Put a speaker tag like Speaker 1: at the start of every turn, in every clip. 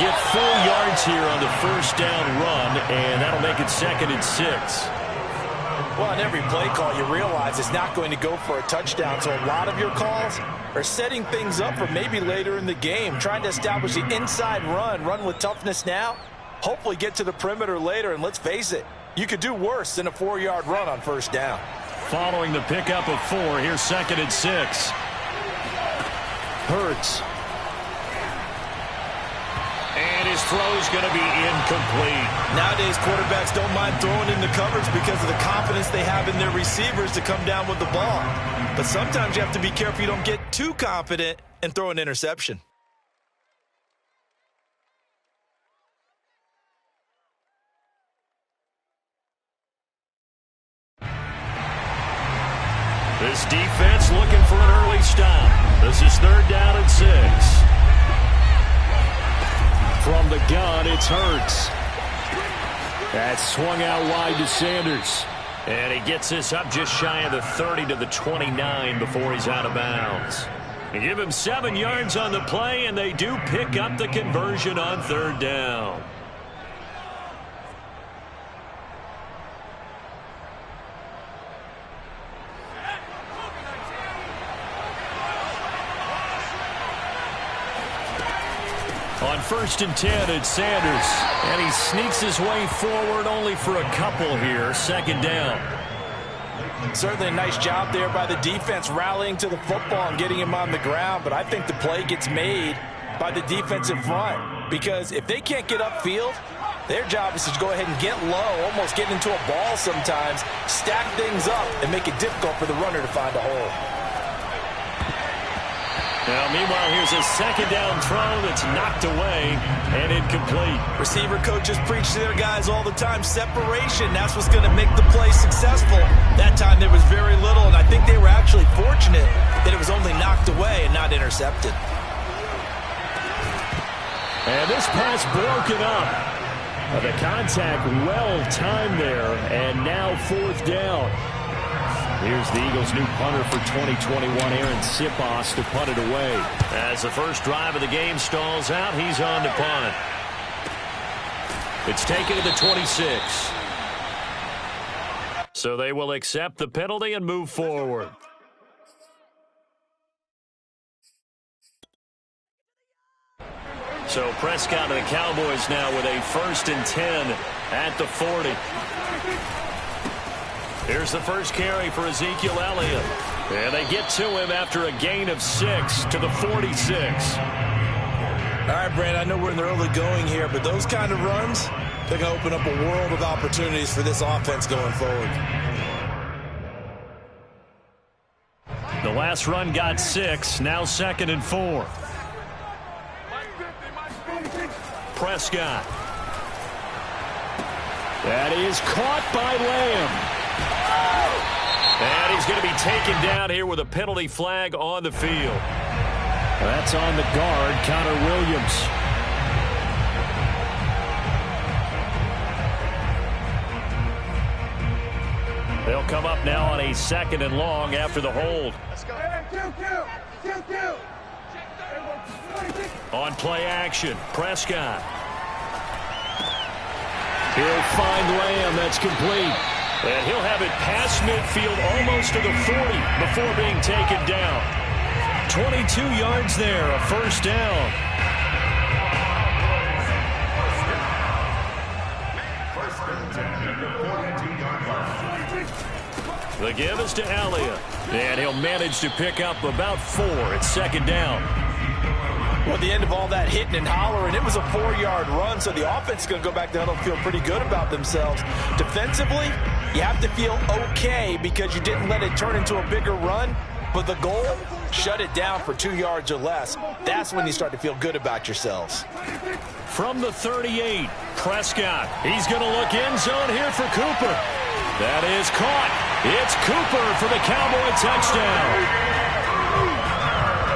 Speaker 1: get 4 yards here on the first down run, and that'll make it 2nd and 6.
Speaker 2: Well, on every play call, you realize it's not going to go for a touchdown, so a lot of your calls are setting things up for maybe later in the game, trying to establish the inside run with toughness now, hopefully get to the perimeter later, and let's face it, you could do worse than a 4-yard run on first down.
Speaker 1: Following the pickup of 4, here's 2nd and 6. Hurts. And his throw's going to be incomplete.
Speaker 2: Nowadays, quarterbacks don't mind throwing into coverage because of the confidence they have in their receivers to come down with the ball. But sometimes you have to be careful you don't get too confident and throw an interception.
Speaker 1: This defense looking for an early stop. This is 3rd down and 6. From the gun, it's Hurts. That's swung out wide to Sanders. And he gets this up just shy of the 30 to the 29 before he's out of bounds. They give him 7 yards on the play, and they do pick up the conversion on 3rd down. On 1st and 10, it's Sanders. And he sneaks his way forward only for a couple here. 2nd down.
Speaker 2: Certainly a nice job there by the defense rallying to the football and getting him on the ground. But I think the play gets made by the defensive front. Because if they can't get upfield, their job is to go ahead and get low, almost get into a ball sometimes, stack things up, and make it difficult for the runner to find a hole.
Speaker 1: Now, meanwhile, here's a 2nd down throw that's knocked away and incomplete.
Speaker 2: Receiver coaches preach to their guys all the time, separation. That's what's going to make the play successful. That time there was very little, and I think they were actually fortunate that it was only knocked away and not intercepted.
Speaker 1: And this pass broken up. The contact well timed there, and now 4th down. Here's the Eagles' new punter for 2021, Aaron Sipos, to punt it away. As the first drive of the game stalls out, he's on to punt. It's taken to the 26. So they will accept the penalty and move forward. So Prescott and the Cowboys now with a 1st and 10 at the 40. Here's the first carry for Ezekiel Elliott. And they get to him after a gain of 6 to the 46.
Speaker 2: All right, Brand, I know we're in the early going here, but those kind of runs, they're going to open up a world of opportunities for this offense going forward.
Speaker 1: The last run got 6, now 2nd and 4. Prescott. That is caught by Lamb. And he's going to be taken down here with a penalty flag on the field. That's on the guard, Connor Williams. They'll come up now on a 2nd and long after the hold.
Speaker 3: Let's go.
Speaker 1: On play action, Prescott. He'll find Lamb. That's complete. And he'll have it past midfield almost to the 40 before being taken down. 22 yards there, a 1st down. The give is to Elliott. And he'll manage to pick up about 4 at 2nd down.
Speaker 2: Well, at the end of all that hitting and hollering, it was a 4-yard run, so the offense is going to go back down and feel pretty good about themselves. Defensively, you have to feel okay because you didn't let it turn into a bigger run, but the goal, shut it down for 2 yards or less. That's when you start to feel good about yourselves.
Speaker 1: From the 38, Prescott. He's going to look end zone here for Cooper. That is caught. It's Cooper for the Cowboy touchdown.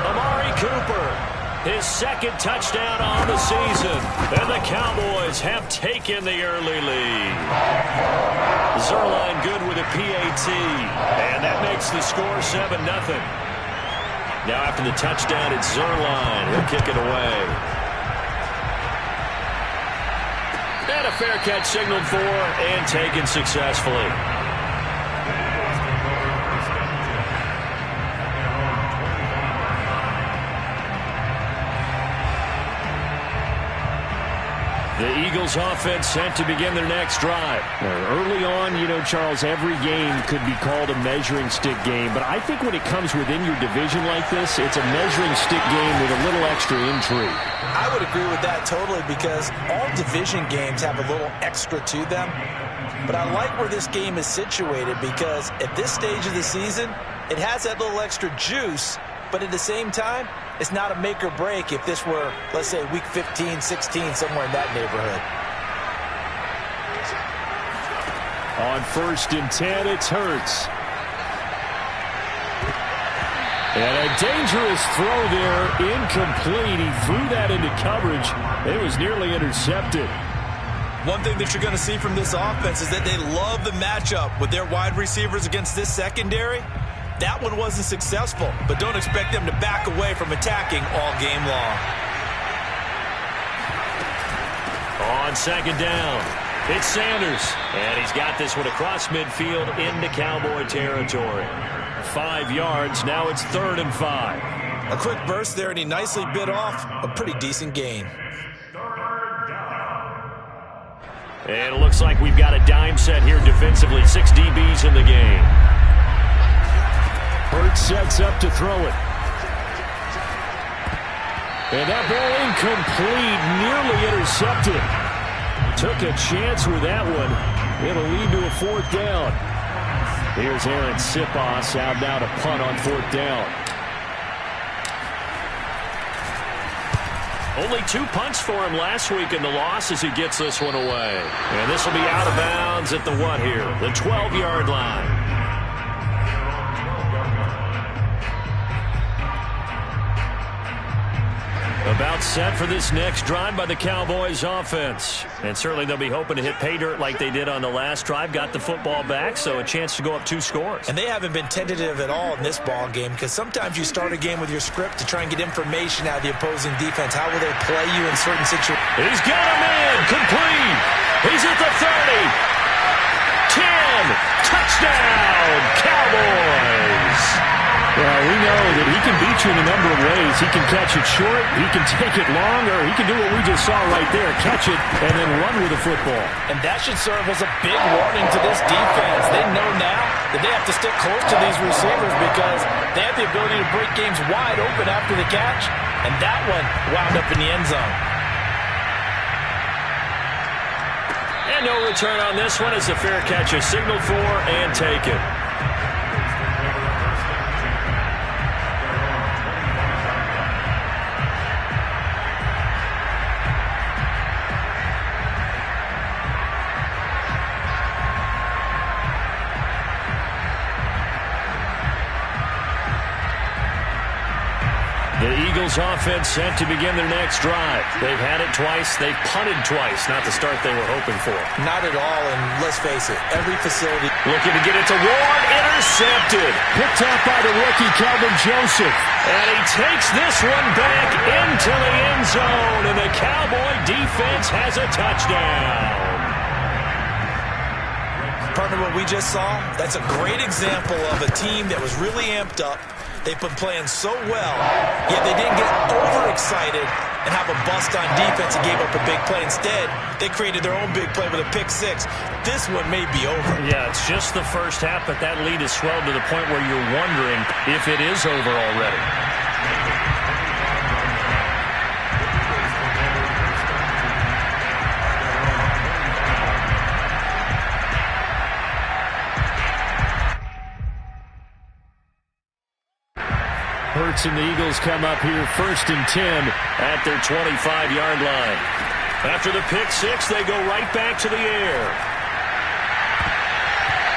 Speaker 1: Amari Cooper. His 2nd touchdown on the season. And the Cowboys have taken the early lead. Zuerlein good with a PAT. And that makes the score 7-0. Now after the touchdown, it's Zuerlein. He'll kick it away. And a fair catch signaled for and taken successfully. The Eagles offense sent to begin their next drive.
Speaker 3: Early on, Charles, every game could be called a measuring stick game. But I think when it comes within your division like this, it's a measuring stick game with a little extra intrigue.
Speaker 2: I would agree with that totally because all division games have a little extra to them. But I like where this game is situated because at this stage of the season, it has that little extra juice. But at the same time, it's not a make or break if this were, let's say, week 15, 16, somewhere in that neighborhood.
Speaker 3: On 1st and 10, it's Hurts. And a dangerous throw there, incomplete. He threw that into coverage. It was nearly intercepted.
Speaker 2: One thing that you're going to see from this offense is that they love the matchup with their wide receivers against this secondary. That one wasn't successful, but don't expect them to back away from attacking all game long.
Speaker 1: On 2nd down, it's Sanders. And he's got this one across midfield into Cowboy territory. 5 yards, now it's 3rd and 5.
Speaker 2: A quick burst there, and he nicely bit off a pretty decent gain.
Speaker 1: And it looks like we've got a dime set here defensively. 6 DBs in the game.
Speaker 3: Hurts sets up to throw it. And that ball incomplete, nearly intercepted. Took a chance with that one. It'll lead to a 4th down. Here's Aaron Sipos out now to punt on 4th down.
Speaker 1: Only 2 punts for him last week in the loss as he gets this one away. And this will be out of bounds at the what here? The 12-yard line. About set for this next drive by the Cowboys offense. And certainly they'll be hoping to hit pay dirt like they did on the last drive. Got the football back, so a chance to go up 2 scores.
Speaker 2: And they haven't been tentative at all in this ball game because sometimes you start a game with your script to try and get information out of the opposing defense. How will they play you in certain situations?
Speaker 1: He's got him in. Complete. He's at the 30. 10. Touchdown, Cowboys.
Speaker 3: Well, we know that he can beat you in a number of ways. He can catch it short, he can take it long, or he can do what we just saw right there, catch it and then run with the football.
Speaker 2: And that should serve as a big warning to this defense. They know now that they have to stick close to these receivers because they have the ability to break games wide open after the catch, and that one wound up in the end zone.
Speaker 1: And no return on this one as a fair catch is signaled for and taken. The Eagles offense sent to begin their next drive. They've had it twice. They've punted twice. Not the start they were hoping for.
Speaker 2: Not at all, and let's face it, every facility
Speaker 1: looking to get it to Ward. Intercepted.
Speaker 3: Picked up by the rookie, Kelvin Joseph.
Speaker 1: And he takes this one back into the end zone, and the Cowboy defense has a touchdown.
Speaker 2: Partner, what we just saw, that's a great example of a team that was really amped up. They've been playing so well, yet they didn't get overexcited and have a bust on defense and gave up a big play. Instead, they created their own big play with a pick 6. This one may be over.
Speaker 1: Yeah, it's just the first half, but that lead has swelled to the point where you're wondering if it is over already.
Speaker 3: Hurts and the Eagles come up here 1st and 10
Speaker 1: at their 25-yard line. After the pick 6, they go right back to the air.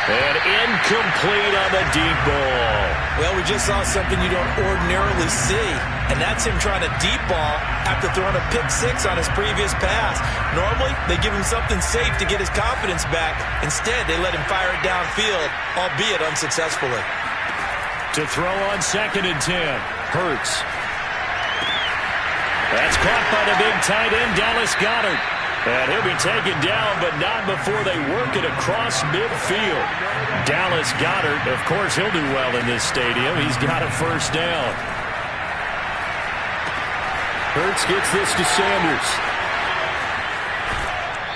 Speaker 1: And incomplete on the deep ball.
Speaker 2: Well, we just saw something you don't ordinarily see, and that's him trying to deep ball after throwing a pick 6 on his previous pass. Normally, they give him something safe to get his confidence back. Instead, they let him fire it downfield, albeit unsuccessfully.
Speaker 1: To throw on 2nd and 10. Hurts. That's caught by the big tight end, Dallas Goedert.
Speaker 3: And he'll be taken down, but not before they work it across midfield. Dallas Goedert, of course, he'll do well in this stadium. He's got a first down. Hurts gets this to Sanders.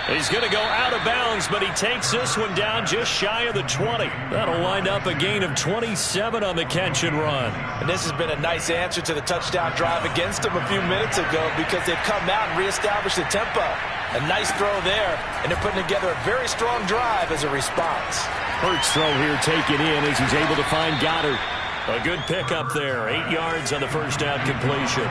Speaker 3: He's going to go out of bounds, but he takes this one down just shy of the 20. That'll wind up a gain of 27 on the catch and run.
Speaker 2: And this has been a nice answer to the touchdown drive against them a few minutes ago because they've come out and reestablished the tempo. A nice throw there, and they're putting together a very strong drive as a response.
Speaker 3: Hurts throw here taken in as he's able to find Goedert. A good pickup there. 8 yards on the first down completion.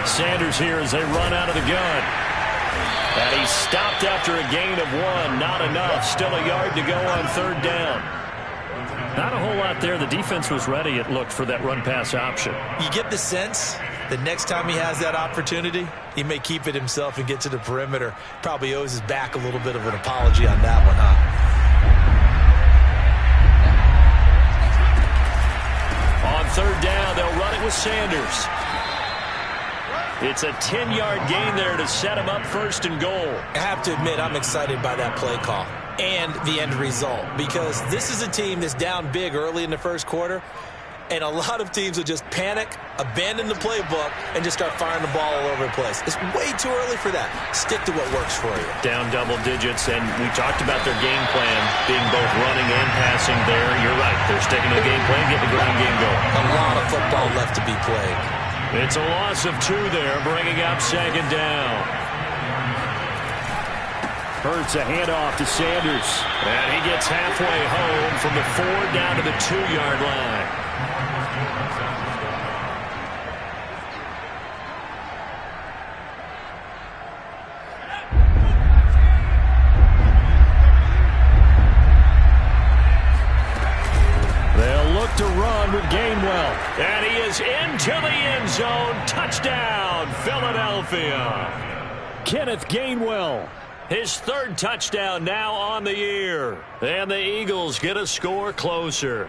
Speaker 3: Sanders here as they run out of the gun. And he's stopped after a gain of 1. Not enough. Still a yard to go on third down. Not a whole lot there. The defense was ready, it looked, for that run-pass option.
Speaker 2: You get the sense that next time he has that opportunity, he may keep it himself and get to the perimeter. Probably owes his back a little bit of an apology on that one, huh?
Speaker 3: On third down, they'll run it with Sanders. It's a 10-yard gain there to set him up first and goal.
Speaker 2: I have to admit, I'm excited by that play call and the end result because this is a team that's down big early in the first quarter, and a lot of teams will just panic, abandon the playbook, and just start firing the ball all over the place. It's way too early for that. Stick to what works for you.
Speaker 3: Down double digits, and we talked about their game plan being both running and passing there. You're right. They're sticking to the game plan, getting the ground game going.
Speaker 2: A lot of football left to be played.
Speaker 3: It's a loss of 2 there, bringing up second down. Hurts a handoff to Sanders. And he gets halfway home from the 4 down to the 2-yard line. They'll look to run with Gainwell. And he is into the end zone. Touchdown, Philadelphia. Kenneth Gainwell. His 3rd touchdown now on the year. And the Eagles get a score closer.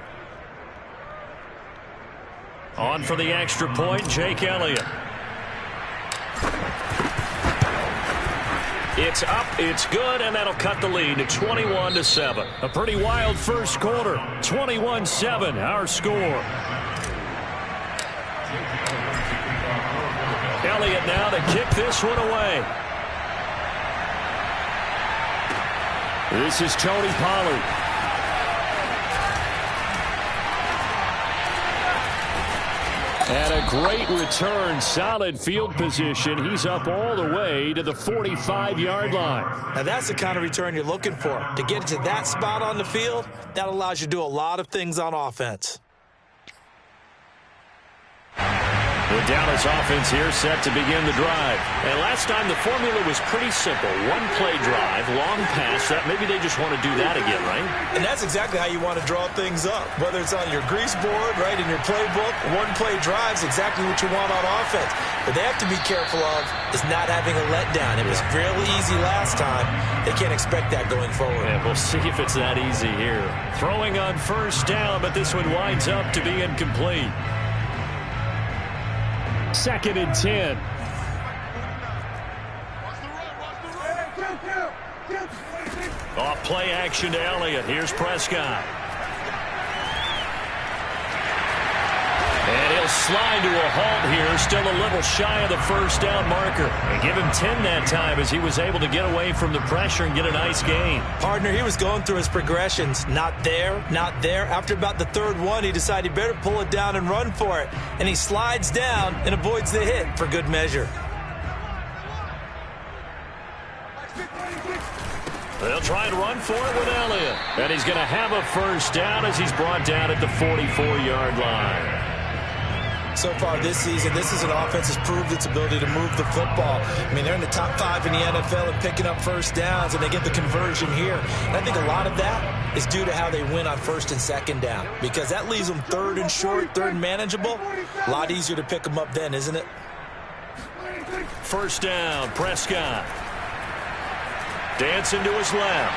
Speaker 3: On for the extra point, Jake Elliott. It's up, it's good, and that'll cut the lead to 21-7. A pretty wild first quarter. 21-7, our score. Elliott now to kick this one away. This is Tony Pollard. And a great return, solid field position. He's up all the way to the 45-yard line.
Speaker 2: Now that's the kind of return you're looking for. To get to that spot on the field, that allows you to do a lot of things on offense.
Speaker 3: The Dallas offense here set to begin the drive. And last time the formula was pretty simple. 1-play drive, long pass. Maybe they just want to do that again, right?
Speaker 2: And that's exactly how you want to draw things up. Whether it's on your grease board, right, in your playbook, 1-play drive is exactly what you want on offense. But they have to be careful of is not having a letdown. It was really easy last time. They can't expect that going forward.
Speaker 3: Yeah, we'll see if it's that easy here. Throwing on first down, but this one winds up to be incomplete. 2nd and 10. Off play action to Elliott. Here's Prescott. And he'll slide to a halt here. Still a little shy of the first down marker. They give him 10 that time as he was able to get away from the pressure and get a nice gain.
Speaker 2: Partner, he was going through his progressions. Not there, not there. After about the 3rd one, he decided he better pull it down and run for it. And he slides down and avoids the hit for good measure.
Speaker 3: They'll try and run for it with Elliott. And he's going to have a first down as he's brought down at the 44-yard line.
Speaker 2: So far this season, this is an offense that's proved its ability to move the football. I mean, they're in the top 5 in the NFL and picking up first downs, and they get the conversion here. And I think a lot of that is due to how they win on 1st and 2nd down, because that leaves them 3rd and short, 3rd and manageable. A lot easier to pick them up then, isn't it?
Speaker 3: First down, Prescott. Dancing to his left.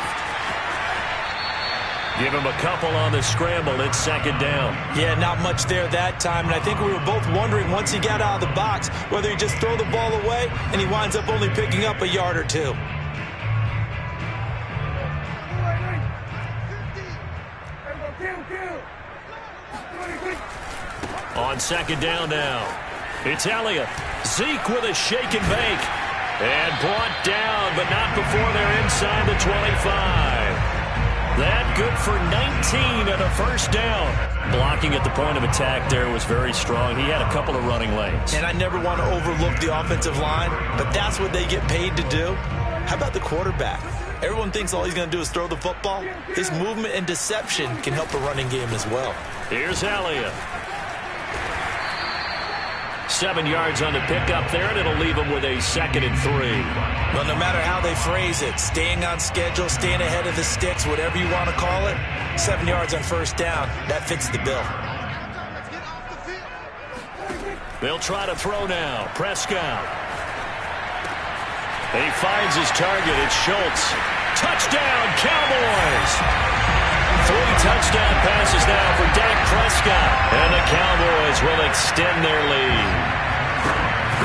Speaker 1: Give him a couple on the scramble. It's second down.
Speaker 2: Yeah, not much there that time. And I think we were both wondering once he got out of the box whether he just throw the ball away and he winds up only picking up a yard or two.
Speaker 1: On second down now, it's Elliott. Zeke with a shake and bake. And brought down, but not before they're inside the 25. That good for 19 and a first down. Blocking at the point of attack there was very strong. He had a couple of running lanes.
Speaker 2: And I never want to overlook the offensive line, but that's what they get paid to do. How about the quarterback? Everyone thinks all he's going to do is throw the football. His movement and deception can help a running game as well.
Speaker 1: Here's Elliott. 7 yards on the pickup there, and it'll leave him with a 2nd and 3.
Speaker 2: Well, no matter how they phrase it, staying on schedule, staying ahead of the sticks, whatever you want to call it, 7 yards on first down, that fits the bill.
Speaker 1: They'll try to throw now. Prescott. He finds his target. It's Schultz. Touchdown, Cowboys! 3 touchdown passes now for Dak Prescott. And the Cowboys will extend their lead.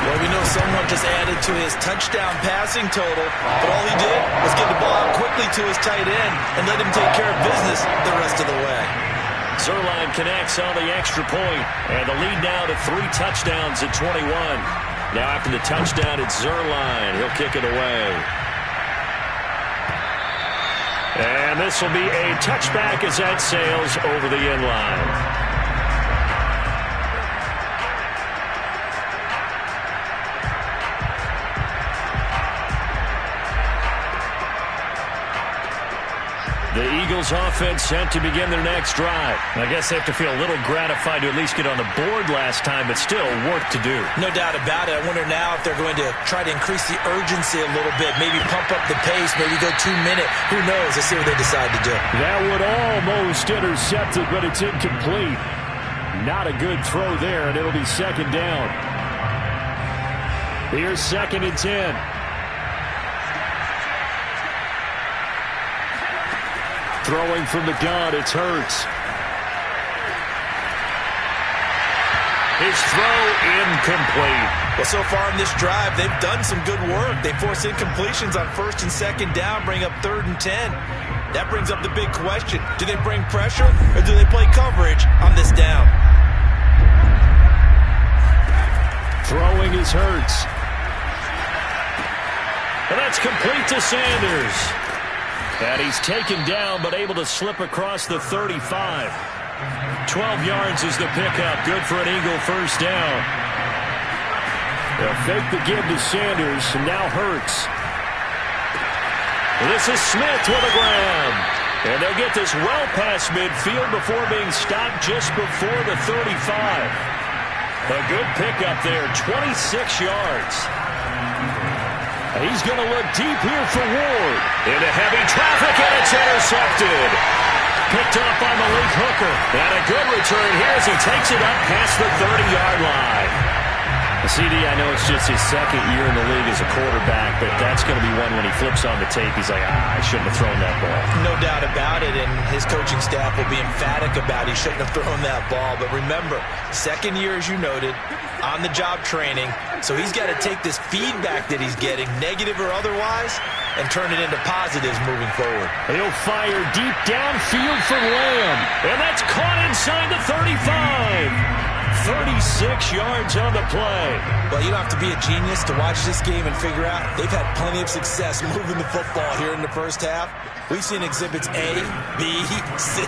Speaker 2: Well, we know someone just added to his touchdown passing total, but all he did was get the ball out quickly to his tight end and let him take care of business the rest of the way.
Speaker 1: Zuerlein connects on the extra point, and the lead now to 3 touchdowns at 21. Now after the touchdown, it's Zuerlein. He'll kick it away. And this will be a touchback as that sails over the end line. The Eagles offense set to begin their next drive. I guess they have to feel a little gratified to at least get on the board last time, but still work to do.
Speaker 2: No doubt about it. I wonder now if they're going to try to increase the urgency a little bit, maybe pump up the pace, maybe go 2-minute. Who knows? Let's see what they decide to do.
Speaker 3: That would almost intercept it, but it's incomplete. Not a good throw there, and it'll be second down. Here's 2nd and 10. Throwing from the gun, it's Hurts.
Speaker 1: His throw incomplete.
Speaker 2: Well, so far in this drive, they've done some good work. They force incompletions on 1st and 2nd down, bring up 3rd and 10. That brings up the big question. Do they bring pressure or do they play coverage on this down?
Speaker 3: Throwing is Hurts.
Speaker 1: And that's complete to Sanders. And he's taken down, but able to slip across the 35. 12 yards is the pickup. Good for an Eagle first down.
Speaker 3: They'll fake the give to Sanders, and now Hurts.
Speaker 1: This is Smith with a grab. And they'll get this well past midfield before being stopped just before the 35. A good pickup there, 26 yards.
Speaker 3: He's going to look deep here for Ward.
Speaker 1: Into heavy traffic, and it's intercepted. Picked up by Malik Hooker. And a good return here as he takes it up past the 30-yard line.
Speaker 3: CD, I know it's just his 2nd year in the league as a quarterback, but that's going to be one when he flips on the tape, he's like, I shouldn't have thrown that ball.
Speaker 2: No doubt about it, and his coaching staff will be emphatic about he shouldn't have thrown that ball. But remember, 2nd year, as you noted, on-the-job training, so he's got to take this feedback that he's getting, negative or otherwise, and turn it into positives moving forward.
Speaker 3: He'll fire deep downfield for Lamb.
Speaker 1: And that's caught inside the 35. 36 yards on the play.
Speaker 2: Well, you don't have to be a genius to watch this game and figure out they've had plenty of success moving the football here in the first half. We've seen exhibits A, B, C,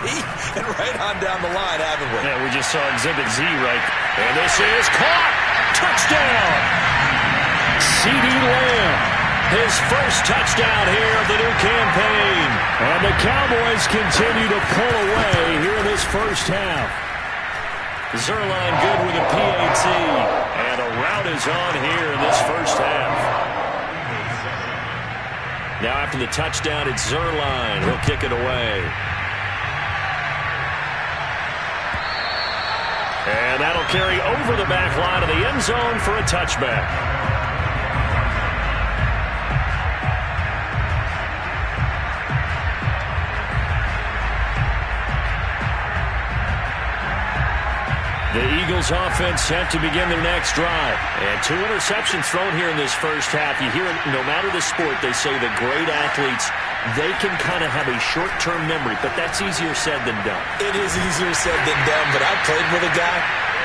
Speaker 2: and right on down the line, haven't we?
Speaker 1: Yeah, we just saw exhibit Z, right? And this is caught. Touchdown.
Speaker 3: CeeDee Lamb.
Speaker 1: His first touchdown here of the new campaign.
Speaker 3: And the Cowboys continue to pull away here in this first half.
Speaker 1: Zuerlein good with a PAT. And a rout is on here in this first half. Now after the touchdown, it's Zuerlein. He'll kick it away. And that'll carry over the back line of the end zone for a touchback.
Speaker 3: The Eagles offense set to begin their next drive. And 2 interceptions thrown here in this first half. You hear it, no matter the sport, they say the great athletes, they can kind of have a short-term memory, but that's easier said than done.
Speaker 2: It is easier said than done, but I played with a guy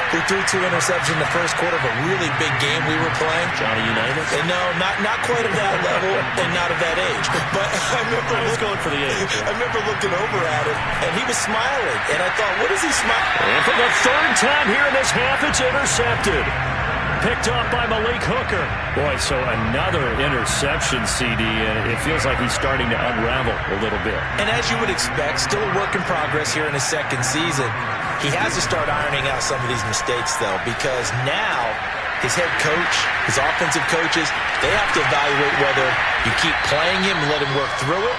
Speaker 2: who threw 2 interceptions in the first quarter of a really big game we were playing.
Speaker 3: Johnny Unitas?
Speaker 2: And no, not quite of that level and not of that age. But I
Speaker 3: was going for the age.
Speaker 2: I remember looking over at him, and he was smiling. And I thought, what is he smiling?
Speaker 3: And for the 3rd time here in this half, it's intercepted. Picked off by Malik Hooker. Boy, so another interception, CD, and it feels like he's starting to unravel a little bit.
Speaker 2: And as you would expect, still a work in progress here in his 2nd season. He has to start ironing out some of these mistakes, though, because now his head coach, his offensive coaches, they have to evaluate whether you keep playing him and let him work through it,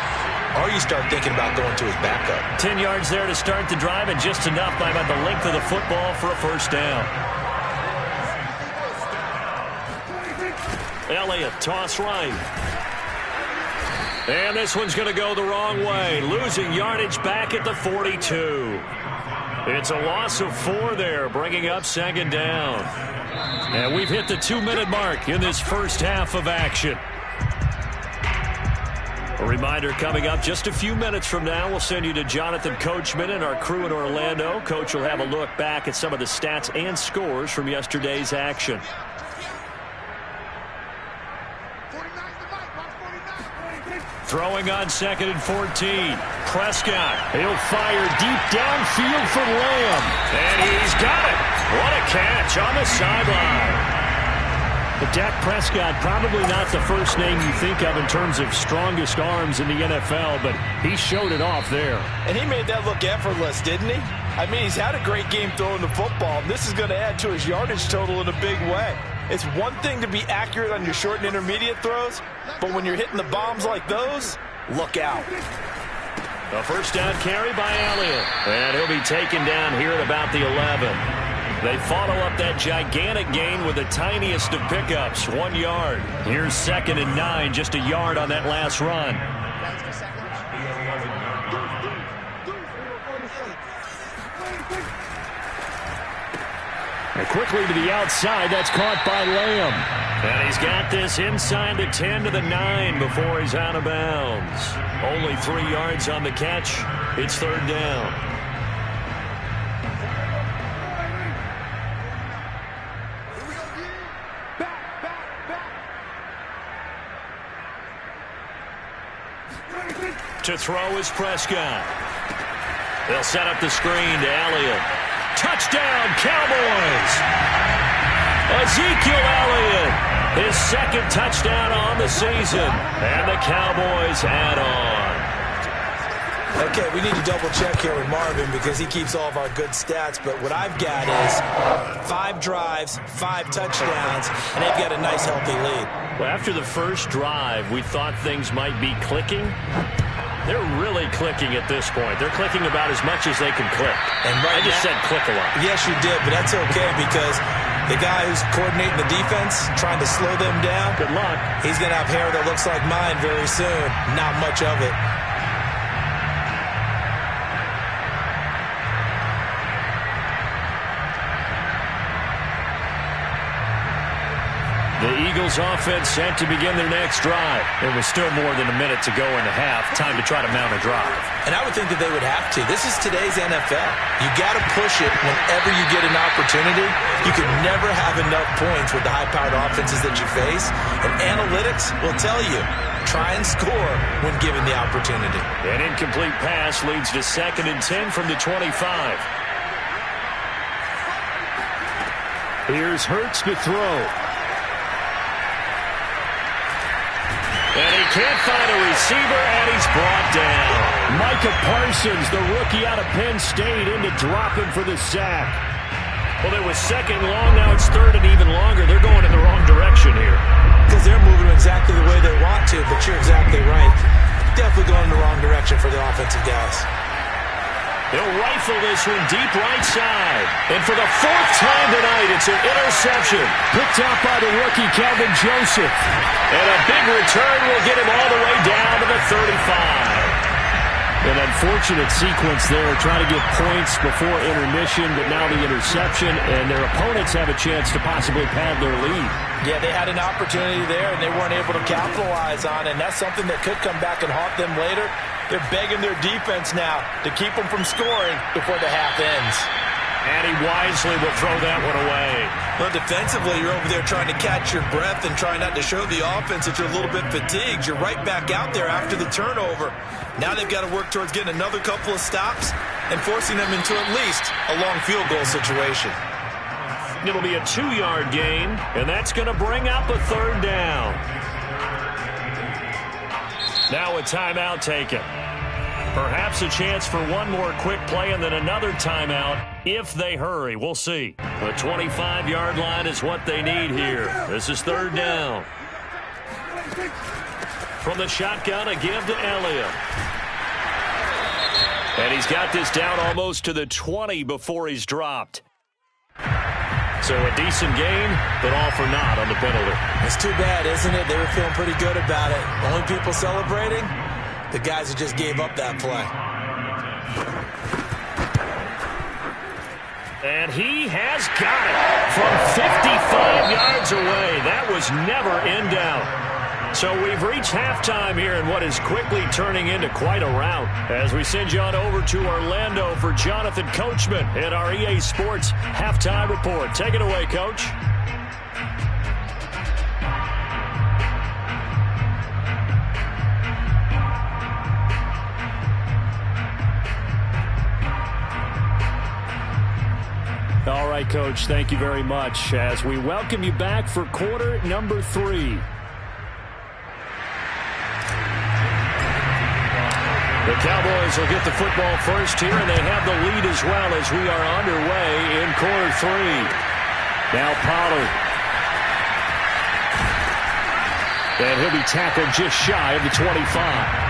Speaker 2: or you start thinking about going to his backup.
Speaker 3: 10 yards there to start the drive, and just enough by about the length of the football for a first down. Elliott, toss right. And this one's going to go the wrong way. Losing yardage back at the 42. It's a loss of 4 there, bringing up 2nd down. And we've hit the 2-minute mark in this first half of action. A reminder coming up just a few minutes from now, we'll send you to Jonathan Coachman and our crew in Orlando. Coach will have a look back at some of the stats and scores from yesterday's action. Throwing on 2nd and 14. Prescott, he'll fire deep downfield for Lamb. And he's got it. What a catch on the sideline. But Dak Prescott, probably not the first name you think of in terms of strongest arms in the NFL, but he showed it off there.
Speaker 2: And he made that look effortless, didn't he? I mean, he's had a great game throwing the football, and this is going to add to his yardage total in a big way. It's one thing to be accurate on your short and intermediate throws, but when you're hitting the bombs like those, look out.
Speaker 3: A first down carry by Elliott. And he'll be taken down here at about the 11. They follow up that gigantic gain with the tiniest of pickups, 1 yard. Here's 2nd and 9, just a yard on that last run. And quickly to the outside, that's caught by Lamb. And he's got this inside the 10 to the 9 before he's out of bounds. Only 3 yards on the catch. It's 3rd down. To throw is Prescott. They'll set up the screen to Elliott. Touchdown, Cowboys! Ezekiel Elliott, his 2nd touchdown on the season. And the Cowboys add on.
Speaker 2: Okay, we need to double check here with Marvin because he keeps all of our good stats. But what I've got is 5 drives, 5 touchdowns, and they've got a nice, healthy lead.
Speaker 3: Well, after the first drive, we thought things might be clicking. They're really clicking at this point. They're clicking about as much as they can click.
Speaker 2: And right
Speaker 3: I just said click a lot.
Speaker 2: Yes, you did, but that's okay because the guy who's coordinating the defense, trying to slow them down,
Speaker 3: good luck.
Speaker 2: He's going to have hair that looks like mine very soon. Not much of it.
Speaker 3: The Eagles offense set to begin their next drive. There was still more than a minute to go in the half. Time to try to mount a drive.
Speaker 2: And I would think that they would have to. This is today's NFL. You got to push it whenever you get an opportunity. You can never have enough points with the high-powered offenses that you face. And analytics will tell you, try and score when given the opportunity.
Speaker 3: An incomplete pass leads to 2nd and 10 from the 25. Here's Hurts to throw. And he can't find a receiver, and he's brought down. Micah Parsons, the rookie out of Penn State, in to drop him for the sack. Well, it was 2nd and long. Now it's 3rd and even longer. They're going in the wrong direction here.
Speaker 2: Because they're moving exactly the way they want to, but you're exactly right. Definitely going in the wrong direction for the offensive guys.
Speaker 3: They'll rifle this one deep right side. And for the 4th time tonight, it's an interception. Picked out by the rookie, Kelvin Joseph. And a big return will get him all the way down to the 35. An unfortunate sequence there, trying to get points before intermission, but now the interception, and their opponents have a chance to possibly pad their lead.
Speaker 2: Yeah, they had an opportunity there, and they weren't able to capitalize on it, and that's something that could come back and haunt them later. They're begging their defense now to keep them from scoring before the half ends.
Speaker 1: And he wisely will throw that one away.
Speaker 2: Well, defensively, you're over there trying to catch your breath and try not to show the offense that you're a little bit fatigued. You're right back out there after the turnover. Now they've got to work towards getting another couple of stops and forcing them into at least a long field goal situation.
Speaker 1: It'll be a 2-yard gain, and that's going to bring up a third down. Now a timeout taken. Perhaps a chance for one more quick play and then another timeout if they hurry. We'll see. The 25-yard line is what they need here. This is third down. From the shotgun, a give to Elliott. And he's got this down almost to the 20 before he's dropped. So a decent gain, but all for naught on the penalty.
Speaker 2: It's too bad, isn't it? They were feeling pretty good about it. Only people celebrating, the guys who just gave up that play.
Speaker 1: And he has got it from 55 yards away. That was never in doubt. So we've reached halftime here in what is quickly turning into quite a rout. As we send you on over to Orlando for Jonathan Coachman in our EA Sports Halftime Report. Take it away, Coach.
Speaker 3: All right, Coach, thank you very much as we welcome you back for quarter number 3.
Speaker 1: The Cowboys will get the football first here, and they have the lead as well as we are underway in quarter 3.
Speaker 3: Now Pollard. And he'll be tackled just shy of the 25.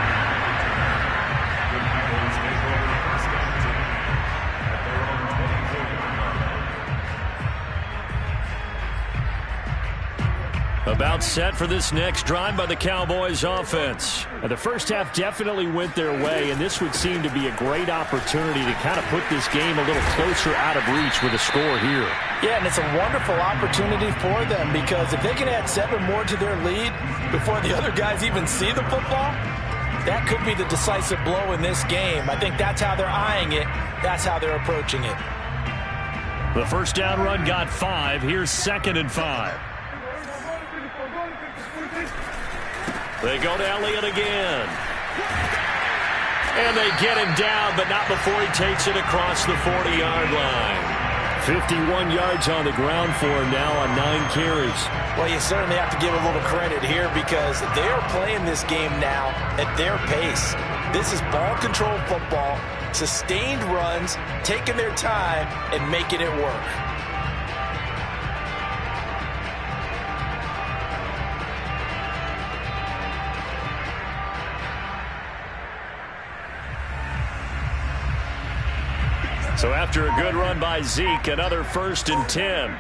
Speaker 1: About set for this next drive by the Cowboys offense.
Speaker 3: The first half definitely went their way, and this would seem to be a great opportunity to kind of put this game a little closer out of reach with a score here.
Speaker 2: Yeah, and it's a wonderful opportunity for them because if they can add 7 more to their lead before the other guys even see the football, that could be the decisive blow in this game. I think that's how they're eyeing it. That's how they're approaching it.
Speaker 1: The first down run got 5. Here's 2nd and 5. They go to Elliott again. And they get him down, but not before he takes it across the 40-yard line.
Speaker 3: 51 yards on the ground for him now on 9 carries.
Speaker 2: Well, you certainly have to give a little credit here because they are playing this game now at their pace. This is ball control football, sustained runs, taking their time, and making it work.
Speaker 1: So after a good run by Zeke, another 1st and 10.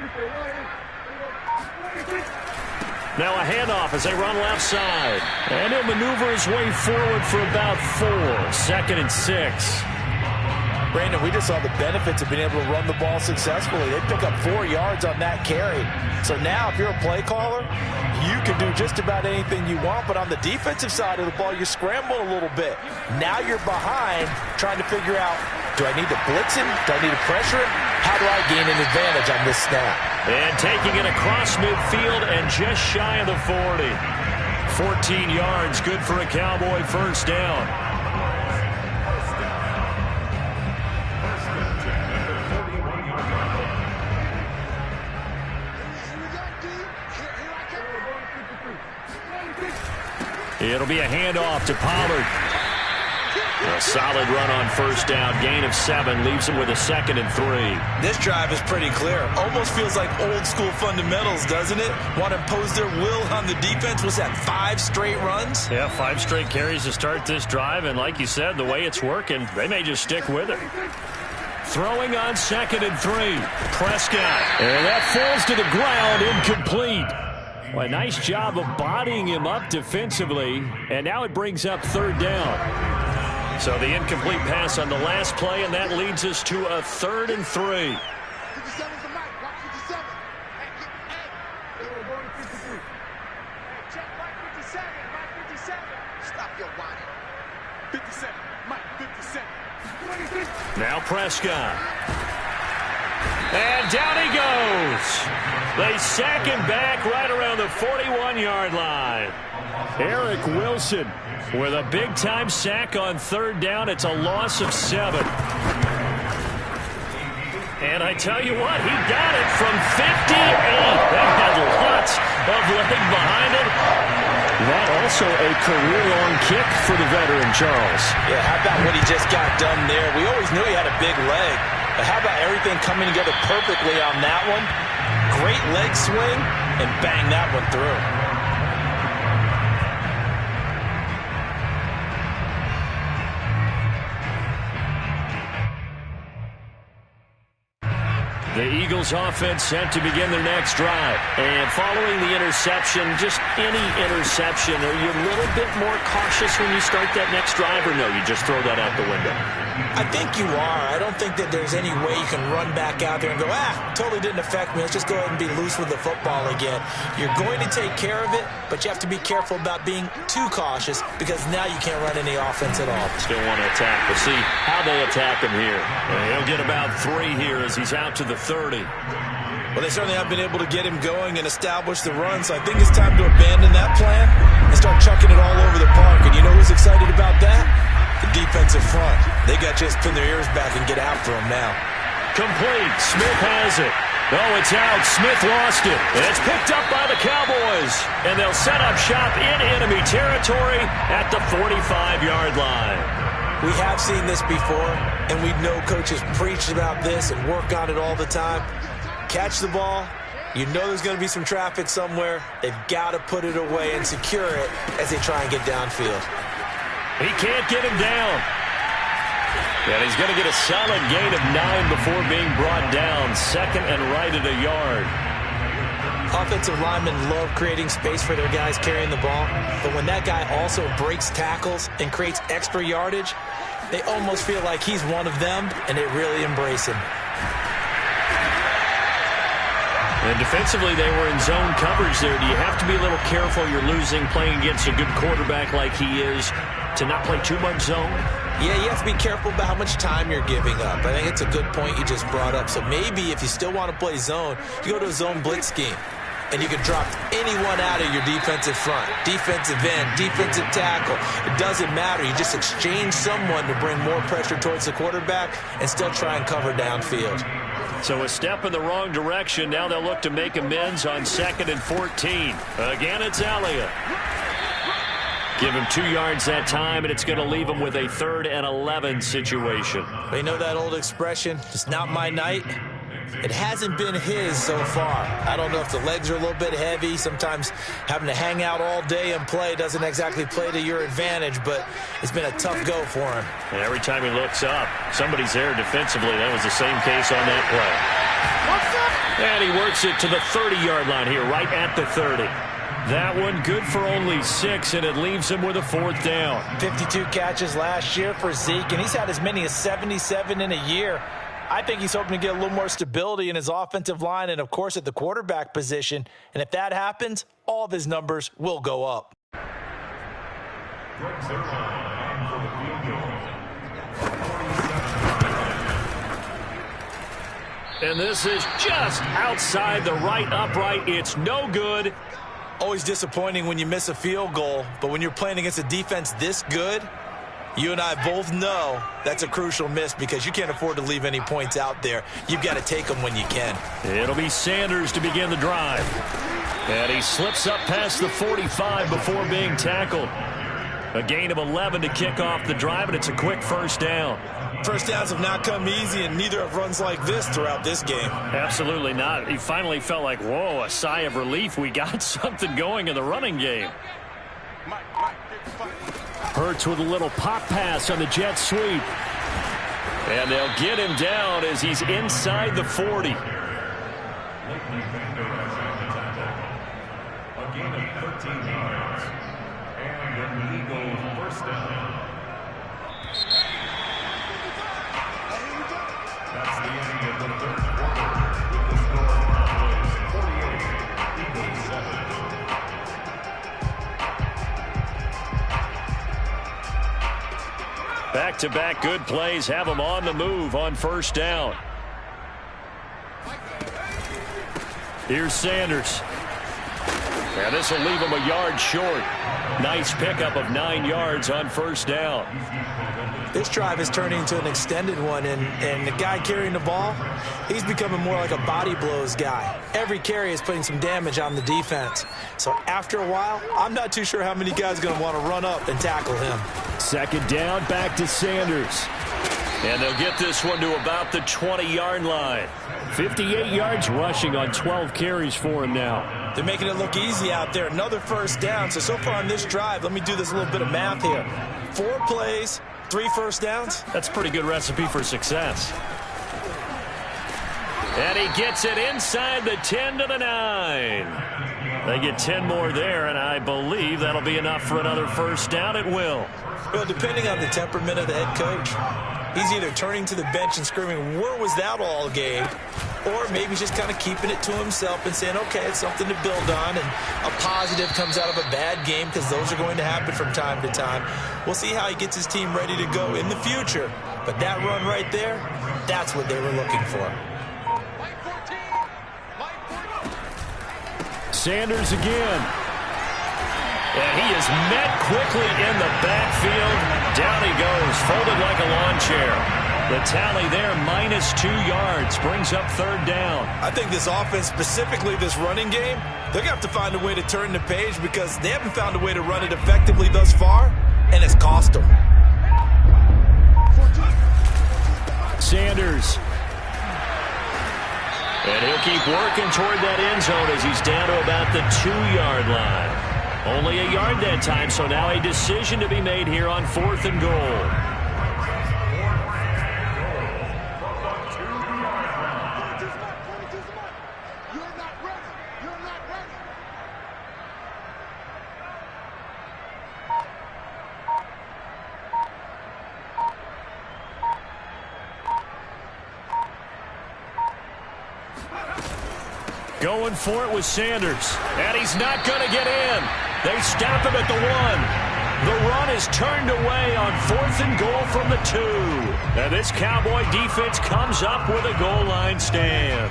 Speaker 1: Now a handoff as they run left side. And he'll maneuver his way forward for about 4. 2nd and 6.
Speaker 2: Brandon, we just saw the benefits of being able to run the ball successfully. They pick up 4 yards on that carry. So now if you're a play caller, you can do just about anything you want. But on the defensive side of the ball, you scramble a little bit. Now you're behind trying to figure out, do I need to blitz him? Do I need to pressure him? How do I gain an advantage on this snap?
Speaker 1: And taking it across midfield and just shy of the 40. 14 yards, good for a Cowboy first down. It'll be a handoff to Pollard. A solid run on first down. Gain of 7 leaves him with a 2nd and 3.
Speaker 2: This drive is pretty clear. Almost feels like old school fundamentals, doesn't it? Want to impose their will on the defense. Was that 5 straight runs?
Speaker 1: Yeah, 5 straight carries to start this drive. And like you said, the way it's working, they may just stick with it. Throwing on 2nd and 3. Prescott. And that falls to the ground, incomplete. Well, a nice job of bodying him up defensively, and now it brings up 3rd down. So the incomplete pass on the last play, and that leads us to a 3rd and 3.
Speaker 4: 57 for Mike. Watch 57. Hey, we're going to 53. Hey, check Mike 57. Mike 57. Stop your whining. 57. Mike 57. 26.
Speaker 1: Now Prescott. And down he goes. They sack him back right around the 41-yard line. Eric Wilson with a big-time sack on 3rd down. It's a loss of 7. And I tell you what, he got it from 58. That had lots of leg behind it. That also a career-long kick for the veteran, Charles.
Speaker 2: Yeah, how about what he just got done there? We always knew he had a big leg. But how about everything coming together perfectly on that one? Great leg swing, and bang that one through.
Speaker 1: The Eagles offense set to begin their next drive. And following the interception, just any interception, are you a little bit more cautious when you start that next drive, or no, you just throw that out the window?
Speaker 2: I think you are. I don't think that there's any way you can run back out there and go, totally didn't affect me. Let's just go ahead and be loose with the football again. You're going to take care of it, but you have to be careful about being too cautious because now you can't run any offense at all.
Speaker 1: Still want to attack. We'll see how they attack him here. He'll get about 3 here as he's out to the 30.
Speaker 2: Well, they certainly have been able to get him going and establish the run, so I think it's time to abandon that plan and start chucking it all over the park. And you know who's excited about that? The defensive front. They got just pin their ears back and get after him now.
Speaker 1: Complete. Smith has it. No, it's out. Smith lost it. And it's picked up by the Cowboys. And they'll set up shop in enemy territory at the 45-yard line.
Speaker 2: We have seen this before, and we know coaches preach about this and work on it all the time. Catch the ball. You know there's going to be some traffic somewhere. They've got to put it away and secure it as they try and get downfield.
Speaker 1: He can't get him down. And he's going to get a solid gain of 9 before being brought down. 2nd and right at a yard.
Speaker 2: Offensive linemen love creating space for their guys carrying the ball. But when that guy also breaks tackles and creates extra yardage, they almost feel like he's one of them, and they really embrace him.
Speaker 1: And defensively, they were in zone coverage there. Do you have to be a little careful? You're losing playing against a good quarterback like he is to not play too much zone?
Speaker 2: Yeah, you have to be careful about how much time you're giving up. I think it's a good point you just brought up. So maybe if you still want to play zone, you go to a zone blitz scheme. And you can drop anyone out of your defensive front, defensive end, defensive tackle. It doesn't matter. You just exchange someone to bring more pressure towards the quarterback and still try and cover downfield.
Speaker 1: So a step in the wrong direction. Now they'll look to make amends on 2nd and 14. Again, it's Elliott. Give him 2 yards that time, and it's going to leave him with a 3rd and 11 situation.
Speaker 2: You know that old expression, it's not my night? It hasn't been his so far. I don't know if the legs are a little bit heavy. Sometimes having to hang out all day and play doesn't exactly play to your advantage, but it's been a tough go for him.
Speaker 1: And every time he looks up, somebody's there defensively. That was the same case on that play. And he works it to the 30-yard line here, right at the 30. That one good for only 6, and it leaves him with a 4th down.
Speaker 2: 52 catches last year for Zeke, and he's had as many as 77 in a year. I think he's hoping to get a little more stability in his offensive line and, of course, at the quarterback position. And if that happens, all of his numbers will go up.
Speaker 1: And this is just outside the right upright. It's no good.
Speaker 2: Always disappointing when you miss a field goal, but when you're playing against a defense this good, you and I both know that's a crucial miss because you can't afford to leave any points out there. You've got to take them when you can.
Speaker 1: It'll be Sanders to begin the drive. And he slips up past the 45 before being tackled. A gain of 11 to kick off the drive, and it's a quick 1st down.
Speaker 2: First downs have not come easy, and neither have runs like this throughout this game.
Speaker 1: Absolutely not. He finally felt like, whoa, a sigh of relief. We got something going in the running game. Hurts with a little pop pass on the jet sweep. And they'll get him down as he's inside the 40.
Speaker 3: Back-to-back good plays have them on the move on first down. Here's Sanders. And this will leave him a yard short. Nice pickup of 9 yards on first down.
Speaker 2: This drive is turning into an extended one, and the guy carrying the ball, he's becoming more like a body blows guy. Every carry is putting some damage on the defense. So after a while, I'm not too sure how many guys are going to want to run up and tackle him.
Speaker 3: Second down, back to Sanders. And they'll get this one to about the 20-yard line. 58 yards rushing on 12 carries for him now.
Speaker 2: They're making it look easy out there. Another first down. So far on this drive, let me do this little bit of math here. 4 plays, 3 first downs.
Speaker 3: That's a pretty good recipe for success. And he gets it inside the 10 to the 9. They get 10 more there, and I believe that'll be enough for another first down. It will.
Speaker 2: Well, depending on the temperament of the head coach, he's either turning to the bench and screaming, "Where was that all game?" Or maybe he's just kind of keeping it to himself and saying, okay, it's something to build on, and a positive comes out of a bad game, because those are going to happen from time to time. We'll see how he gets his team ready to go in the future. But that run right there, that's what they were looking for.
Speaker 3: Sanders again. And he is met quickly in the backfield. Down he goes, folded like a lawn chair. The tally there, -2 yards, brings up third down.
Speaker 2: I think this offense, specifically this running game, they're going to have to find a way to turn the page, because they haven't found a way to run it effectively thus far, and it's cost them.
Speaker 3: Sanders. And he'll keep working toward that end zone as he's down to about the 2-yard line. Only a yard that time, so now a decision to be made here on 4th and goal. Going for it with Sanders. And he's not going to get in. They stop him at the 1. The run is turned away on 4th and goal from the 2. And this Cowboy defense comes up with a goal line stand.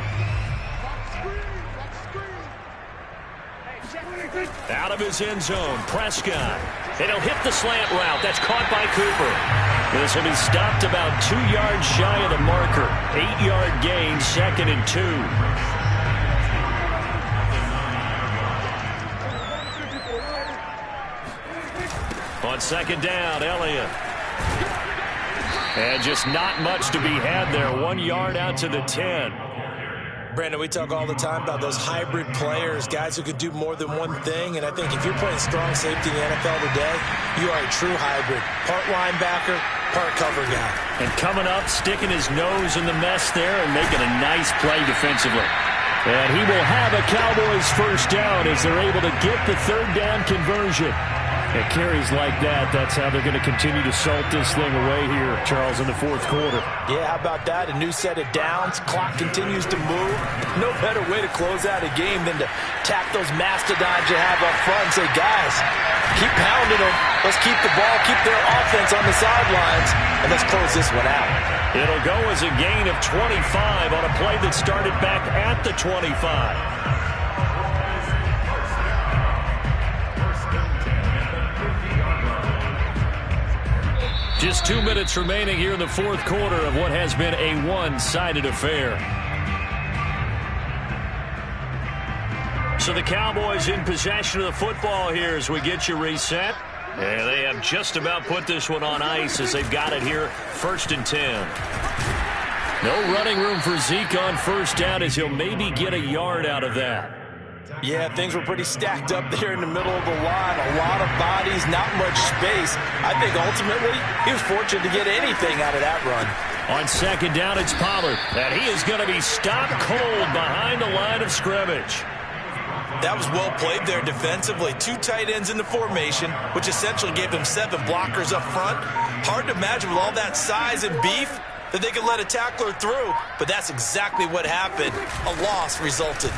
Speaker 3: Out of his end zone, Prescott. And he'll hit the slant route. That's caught by Cooper. This will be stopped about 2 yards shy of the marker. 8-yard gain, 2nd and 2. On second down, Elliott. And just not much to be had there. 1 yard out to the 10.
Speaker 2: Brandon, we talk all the time about those hybrid players, guys who could do more than one thing. And I think if you're playing strong safety in the NFL today, you are a true hybrid. Part linebacker, part cover guy.
Speaker 3: And coming up, sticking his nose in the mess there and making a nice play defensively. And he will have a Cowboys first down as they're able to get the third down conversion. It carries like that. That's how they're going to continue to salt this thing away here, Charles, in the 4th quarter.
Speaker 2: Yeah, how about that? A new set of downs. Clock continues to move. No better way to close out a game than to tack those mastodons you have up front and say, guys, keep pounding them. Let's keep the ball, keep their offense on the sidelines, and let's close this one out.
Speaker 3: It'll go as a gain of 25 on a play that started back at the 25. Just 2 minutes remaining here in the 4th quarter of what has been a one-sided affair. So the Cowboys in possession of the football here as we get you reset. And they have just about put this one on ice as they've got it here, 1st and 10. No running room for Zeke on first down as he'll maybe get a yard out of that.
Speaker 2: Yeah, things were pretty stacked up there in the middle of the line. A lot of bodies, not much space. I think ultimately he was fortunate to get anything out of that run.
Speaker 3: On second down, it's Pollard. And he is going to be stopped cold behind the line of scrimmage.
Speaker 2: That was well played there defensively. 2 tight ends in the formation, which essentially gave them 7 blockers up front. Hard to imagine with all that size and beef, that they could let a tackler through, but that's exactly what happened. A loss resulted.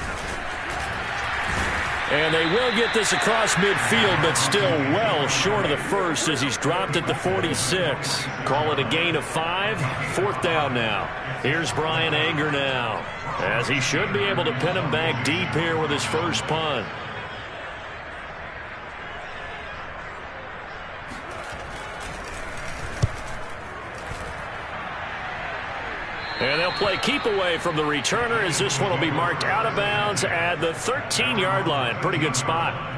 Speaker 3: And they will get this across midfield, but still well short of the first as he's dropped at the 46. Call it a gain of 5. 4th down now. Here's Bryan Anger now, as he should be able to pin him back deep here with his first punt. And they'll play keep away from the returner as this one will be marked out of bounds at the 13-yard line. Pretty good spot.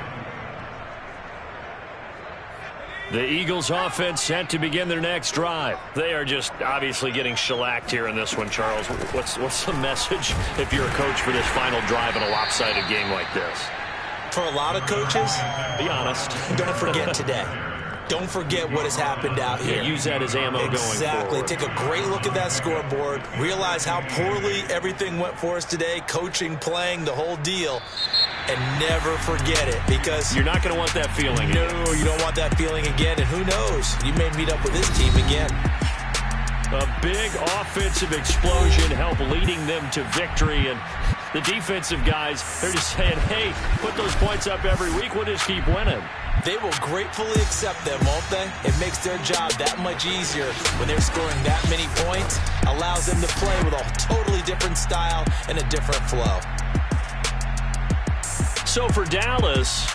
Speaker 3: The Eagles offense set to begin their next drive. They are just obviously getting shellacked here in this one, Charles. What's the message if you're a coach for this final drive in a lopsided game like this?
Speaker 2: For a lot of coaches,
Speaker 3: be honest.
Speaker 2: Don't forget today. Don't forget what has happened out here.
Speaker 3: Yeah, use that as ammo going forward.
Speaker 2: Exactly. Take a great look at that scoreboard. Realize how poorly everything went for us today. Coaching, playing, the whole deal. And never forget it, because
Speaker 3: you're not going to want that feeling again.
Speaker 2: No, you don't want that feeling again. And who knows? You may meet up with this team again.
Speaker 3: A big offensive explosion helped leading them to victory. And the defensive guys, they're just saying, hey, put those points up every week. We'll just keep winning.
Speaker 2: They will gratefully accept them, won't they? It makes their job that much easier when they're scoring that many points. Allows them to play with a totally different style and a different flow.
Speaker 3: So for Dallas,